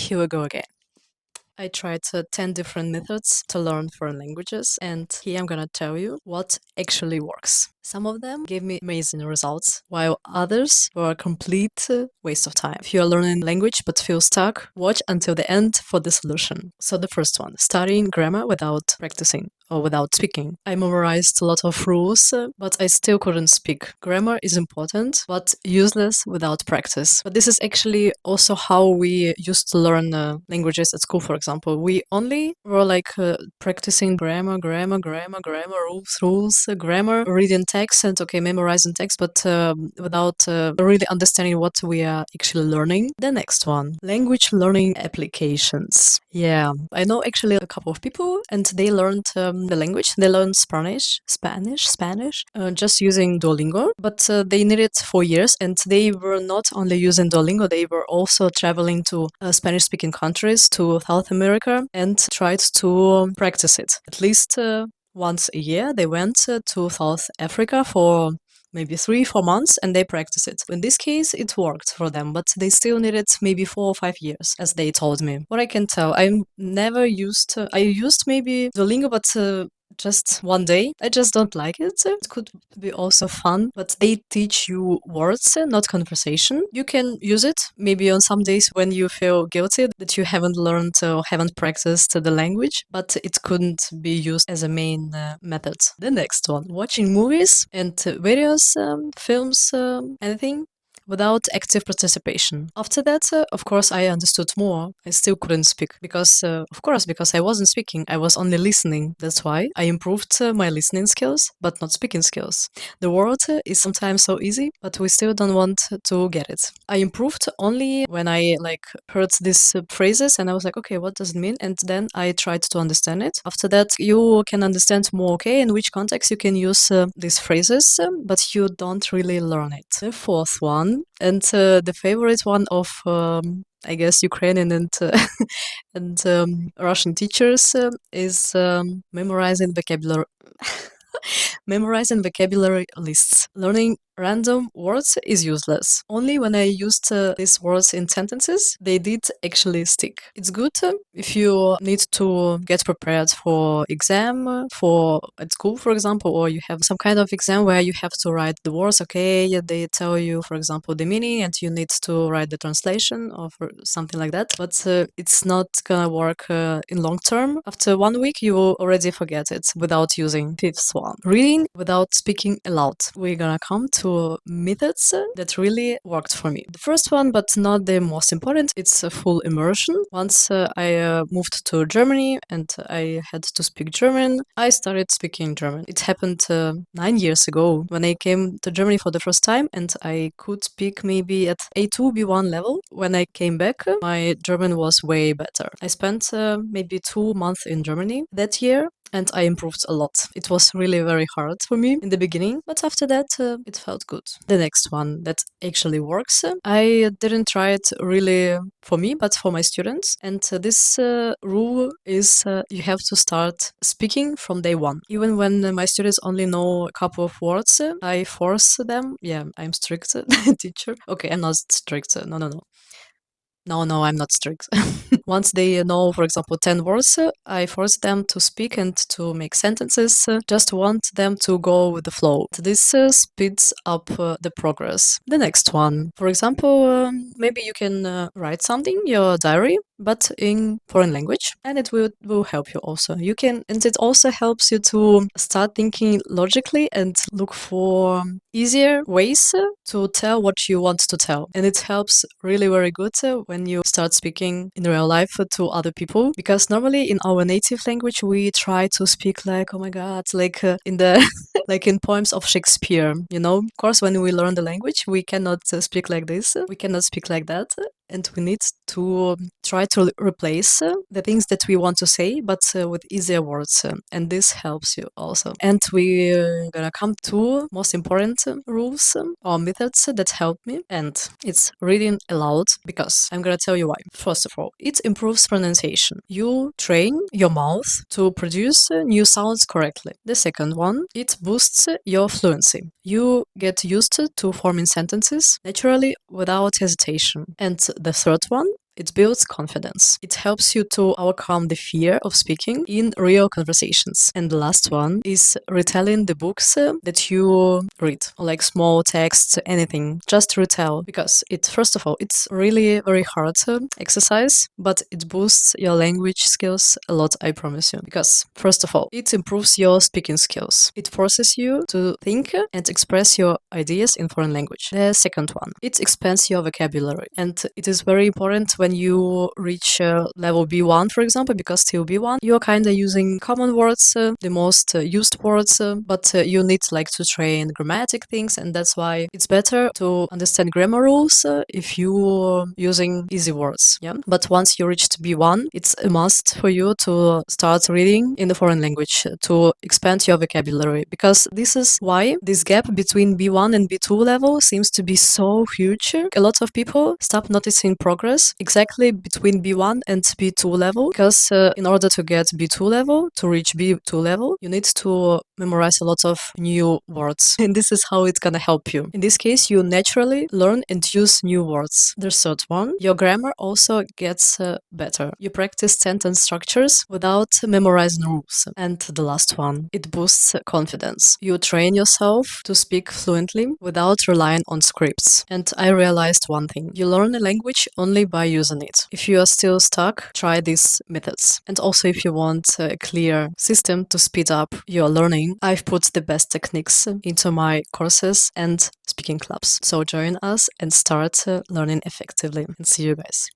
here we go again. I tried 10 different methods to learn foreign languages, and here I'm gonna tell you what actually works. Some of them gave me amazing results, while others were a complete waste of time. If you are learning language but feel stuck, watch until the end for the solution. So the first one, studying grammar without practicing or without speaking. I memorized a lot of rules, but I still couldn't speak. Grammar is important, but useless without practice. But this is actually also how we used to learn languages at school, for example. We only were practicing grammar, rules, grammar, reading text and memorizing text, but without really understanding what we are actually learning. The next one, language learning applications. Yeah, I know actually a couple of people, and they learned the language. They learned Spanish, just using Duolingo, but they needed 4 years, and they were not only using Duolingo, they were also traveling to Spanish-speaking countries, to South America, and tried to practice it. At least once a year, they went to South Africa for maybe 3-4 months, and they practice it. In this case, it worked for them, but they still needed maybe 4 or 5 years, as they told me. What I can tell, I used maybe Duolingo, but just one day. I just don't like it. It could be also fun, but they teach you words, not conversation. You can use it maybe on some days when you feel guilty that you haven't learned or haven't practiced the language, but it couldn't be used as a main method. The next one, watching movies and videos, films, anything without active participation. After that, of course, I understood more. I still couldn't speak because I wasn't speaking. I was only listening. That's why I improved my listening skills, but not speaking skills. The word is sometimes so easy, but we still don't want to get it. I improved only when I heard these phrases and I was like, okay, what does it mean? And then I tried to understand it. After that, you can understand more, okay, in which context you can use these phrases, but you don't really learn it. The fourth one, and the favorite one of I guess Ukrainian and and Russian teachers is memorizing vocabulary. Memorizing vocabulary lists. Learning random words is useless. Only when I used these words in sentences, they did actually stick. It's good if you need to get prepared for exam, for at school, for example, or you have some kind of exam where you have to write the words, okay, they tell you, for example, the meaning and you need to write the translation or something like that. But it's not gonna work in long term. After 1 week, you will already forget it without using. Fifth one, reading without speaking aloud. We're gonna come to methods that really worked for me. The first one, but not the most important, it's a full immersion. Once I moved to Germany and I had to speak German, I started speaking German. It happened 9 years ago when I came to Germany for the first time, and I could speak maybe at A2, B1 level. When I came back, my German was way better. I spent maybe 2 months in Germany that year, and I improved a lot. It was really very hard for me in the beginning, but after that, it felt good. The next one that actually works, I didn't try it really for me, but for my students. And this rule is you have to start speaking from day one. Even when my students only know a couple of words, I force them. Yeah, I'm strict teacher. Okay, I'm not strict. No, I'm not strict. Once they know, for example, 10 words, I force them to speak and to make sentences. Just want them to go with the flow. This speeds up the progress. The next one, for example, maybe you can write something, your diary, but in foreign language, and it will help you also. And it also helps you to start thinking logically and look for easier ways to tell what you want to tell. And it helps really very good when you start speaking in real life to other people, because normally in our native language we try to speak like, oh my god, in the like in poems of Shakespeare, you know. Of course, when we learn the language, we cannot speak like this, we cannot speak like that, and we need to try to replace the things that we want to say, but with easier words, and this helps you also. And we're gonna come to most important rules or methods that help me, and it's reading aloud, because I'm gonna tell you why. First of all, it improves pronunciation. You train your mouth to produce new sounds correctly. The second one, it boosts your fluency. You get used to forming sentences naturally without hesitation. And the third one, It builds confidence. It helps you to overcome the fear of speaking in real conversations. And the last one is retelling the books that you read, like small texts, anything. Just retell, because first of all, it's really very hard exercise, but it boosts your language skills a lot, I promise you. Because first of all, it improves your speaking skills. It forces you to think and express your ideas in foreign language. The second one, it expands your vocabulary. And it is very important when you reach level B1, for example, because till B1, you're kind of using common words, the most used words, but you need like to train grammatic things, and that's why it's better to understand grammar rules if you're using easy words. Yeah. But once you reach B1, it's a must for you to start reading in the foreign language to expand your vocabulary, because this is why this gap between B1 and B2 level seems to be so huge. A lot of people stop noticing progress exactly between B1 and B2 level, because in order to get B2 level, to reach B2 level, you need to memorize a lot of new words. And this is how it's gonna help you. In this case, you naturally learn and use new words. The third one, your grammar also gets better. You practice sentence structures without memorizing rules. And the last one, it boosts confidence. You train yourself to speak fluently without relying on scripts. And I realized one thing. You learn a language only by using it. If you are still stuck, try these methods. And also, if you want a clear system to speed up your learning, I've put the best techniques into my courses and speaking clubs. So join us and start learning effectively. And see you guys.